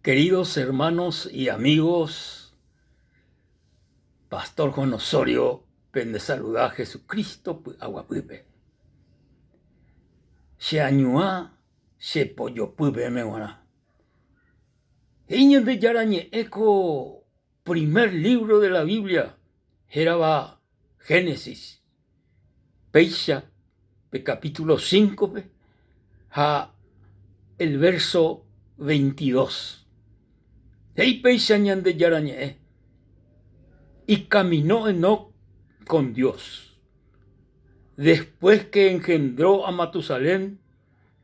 Queridos hermanos y amigos, Pastor Juan Osorio, pende saludar a Jesucristo, aguapupe. Se añua, se pollo pupe me guana. De yarañe eco, primer libro de la Biblia, era Génesis, Peisha, capítulo 5, el verso 22. Hey, Peisha ñande yarañe. Y caminó Enoc con Dios. Después que engendró a Matusalén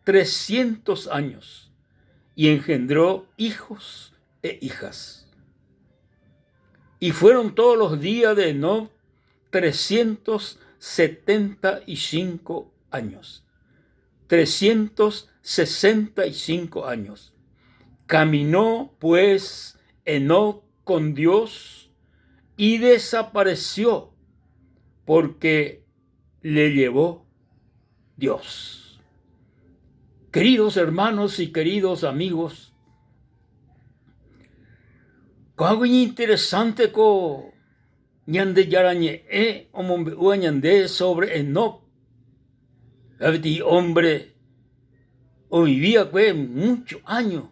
300 años y engendró hijos e hijas. Y fueron todos los días de Enoc 375 años. 365 años. Caminó pues Enoc con Dios y desapareció porque le llevó Dios. Queridos hermanos y queridos amigos, algo interesante ko ñande yarañe omombe ñande sobre Enoc. Este hombre vivía muchos años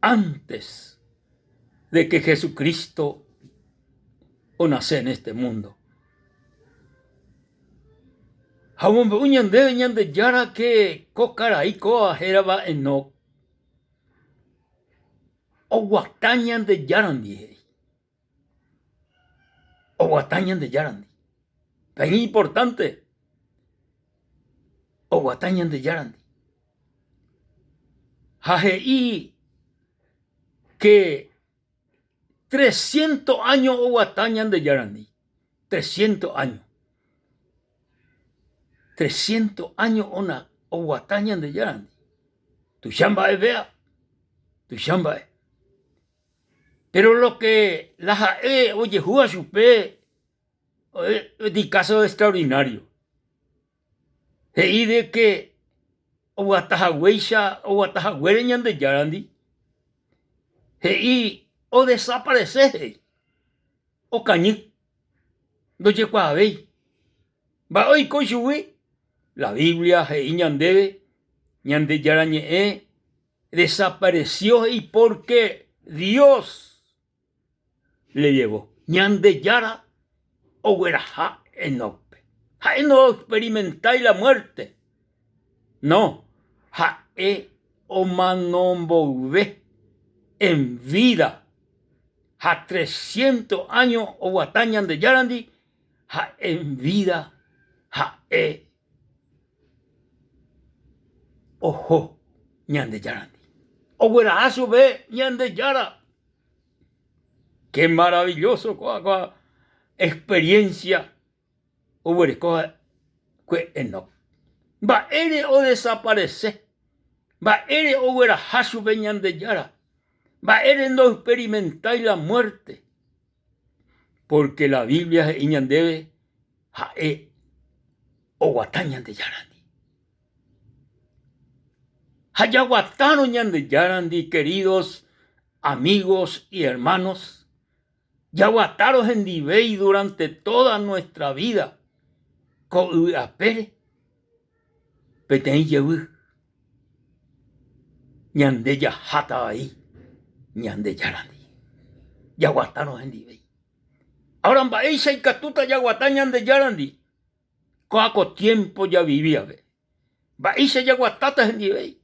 antes de que Jesucristo nace en este mundo. Hamombe uñande ñande yara que kokaraiko ajeraba Enoc. Oguatañan de yarandi. Oguatañan de yarandi. Tan importante. Oguatañan de yarandi. Jajeí que 300 años oguatañan de yarandi. 300 años. 300 años oguatañan de yarandi. Tu chamba vea. Tu chamba. Pero lo que la jae oye jua chupe de caso extraordinario. Y de que oguatajahueisha oguatajahuereñan de yarandi. Y o desaparece o cañí no llegó a ver va hoy coyuwe la Biblia ñande yarañe desapareció y porque Dios le llevó ñande yara o gueraja Enoc. No experimentáis la muerte, no o manomboube en vida. 300 años o guatañan de yarandi, en vida, ojo, ñan de yarandi. O guerazo ve, ñan de yara. Qué maravilloso, experiencia, o guerecoa, que Enoc. Va ere o desaparece, va ere o guerazo ve, ñan de yara. Va ere no experimentar la muerte. Porque la Biblia ñandebe o guatañan de yarandi. Hayaguatano ñan de yarandi, queridos amigos y hermanos. Yaguataros en Dibey durante toda nuestra vida. Con apere. Petén yehu. Ñande ya jata ahí. Ñande yarandi. Yaguataros en Dibey. Ahora en Baisha y Catuta yaguatañan de yarandi. Coaco tiempo ya vivía. Baisha yaguatatas en Dibey.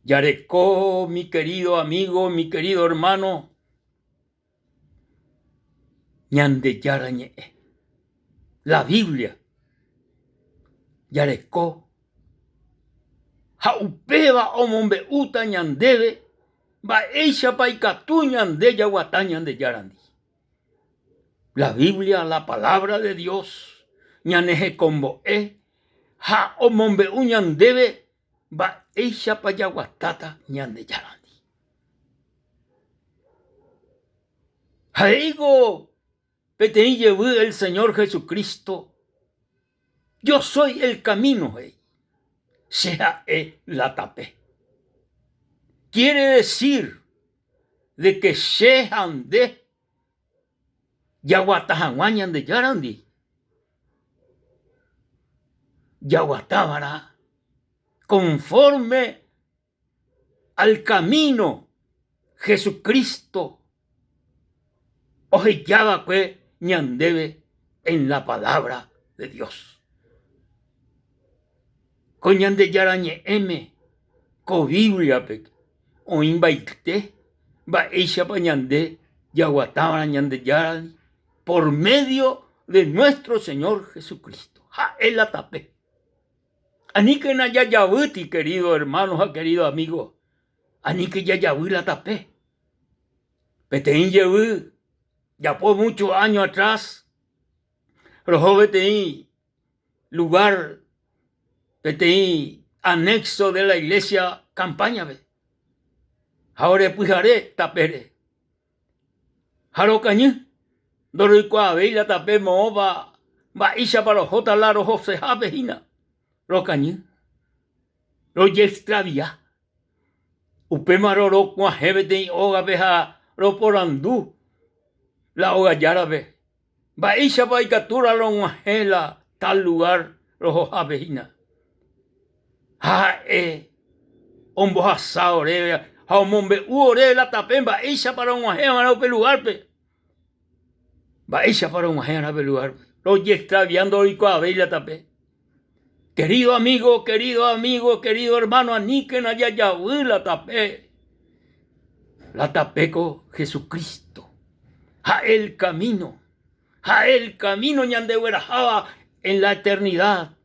Yarecó, mi querido amigo, mi querido hermano. Ñande yarañe. La Biblia. Yarecó. Jaupeba omombe uta ñandebe. Baisha paikatu ñande yaguatañan de yarandi. La Biblia, la palabra de Dios. Ñaneje combo omombe uñandebe. Baisha payaguatata ñande yarandi. Jaigo petén yehu el Señor Jesucristo. Yo soy el camino. sea la tapé. Quiere decir de que sean de yaguatajanguañan de yarandi. Yaguatábara conforme al camino Jesucristo ojillaba que ñandebe en la palabra de Dios. Coñande yarañe eme co Biblia pe o invaite va ella pañande yaguatábara ñande yarani por medio de nuestro Señor Jesucristo. Ja, él la tapé. Ani que na yayabuti, queridos hermanos, queridos amigos. Ani que yayabu la tapé. Peteín yebu, ya por muchos años atrás, rojo peteín, lugar, peteín, anexo de la iglesia, campaña, ve. Ahora pujaré, tapere. Jaro cañú, doricua, ve la tapé, moba, va isha para los jotalar, ojo se javejina. Lo cañú, lo ye extravía. Upemaro ro cuajebete oga beja ro porandú. La oga yarabe. Va isha va ikatura lo guajela tal lugar rojo javejina. Ha ombo hasa ore. Ha omombe ore la tapen va isha para un guajela no pe lugar pe. Va isha para un guajela pe lugar. Lo ye extraviando y cuave la tapé. Querido amigo, querido hermano, aniquen allá Yahweh la tapé. La tapé con Jesucristo. A el camino ñandehuerajaba en la eternidad.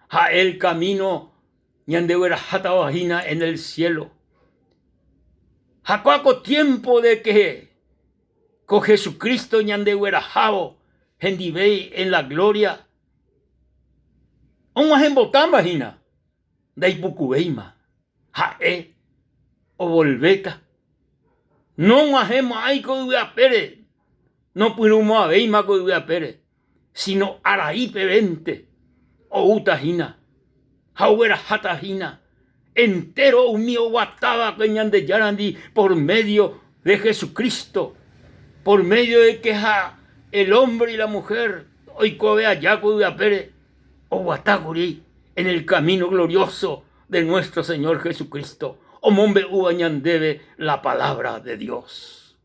A el camino ñandehuerajata vagina en el cielo. A cuaco tiempo de que con Jesucristo ñandehuerajabo en la gloria. Un ejemplo vagina de Ipucubeima, jae o volveta. No hacemos ahí con Pérez, no pudimos a Beima con Pérez, sino Araí Pevente o Utajina, Jauera Jatajina, entero un mío guataba que de Yarandi por medio de Jesucristo, por medio de que el hombre y la mujer hoy cobe allá con Pérez. O Guataguri, en el camino glorioso de nuestro Señor Jesucristo. O mombe ubañandebe la palabra de Dios.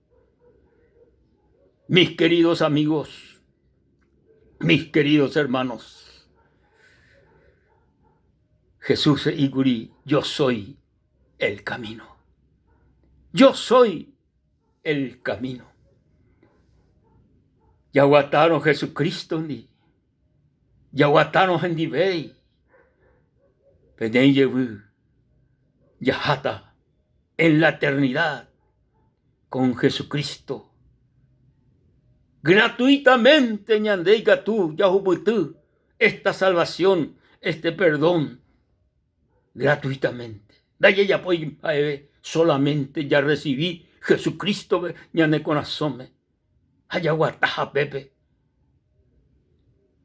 Mis queridos amigos, mis queridos hermanos, Jesús Iguri, yo soy el camino. Yo soy el camino. Yaguataron Jesucristo ni. Yaguatanos en Dibey, Pedenyebu, Yahata, en la eternidad, con Jesucristo. Gratuitamente, ñandeiga tú, Yahubutu, esta salvación, este perdón, gratuitamente. Daye ya pues, solamente ya recibí Jesucristo, ñane conazome, Ayaguataja Pepe.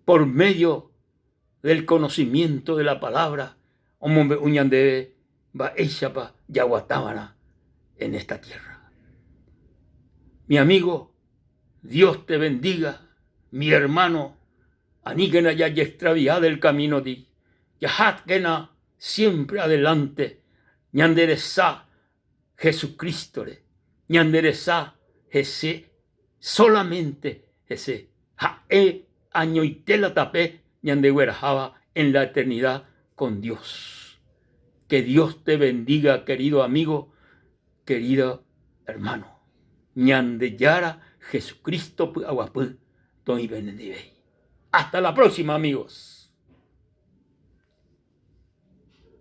Por medio del conocimiento de la palabra, hombre uñande va echapa yaguatábara en esta tierra. Mi amigo, Dios te bendiga, mi hermano, anígena ya extraviada el camino di, yahatkena siempre adelante, ñandereza Jesucristo, ñandereza ese, solamente ese, año y tela tapé ñandehuerajaba en la eternidad con Dios. Que Dios te bendiga, querido amigo, querido hermano. Ñandeyara Jesucristo aguapú, toy benedibey. Hasta la próxima, amigos.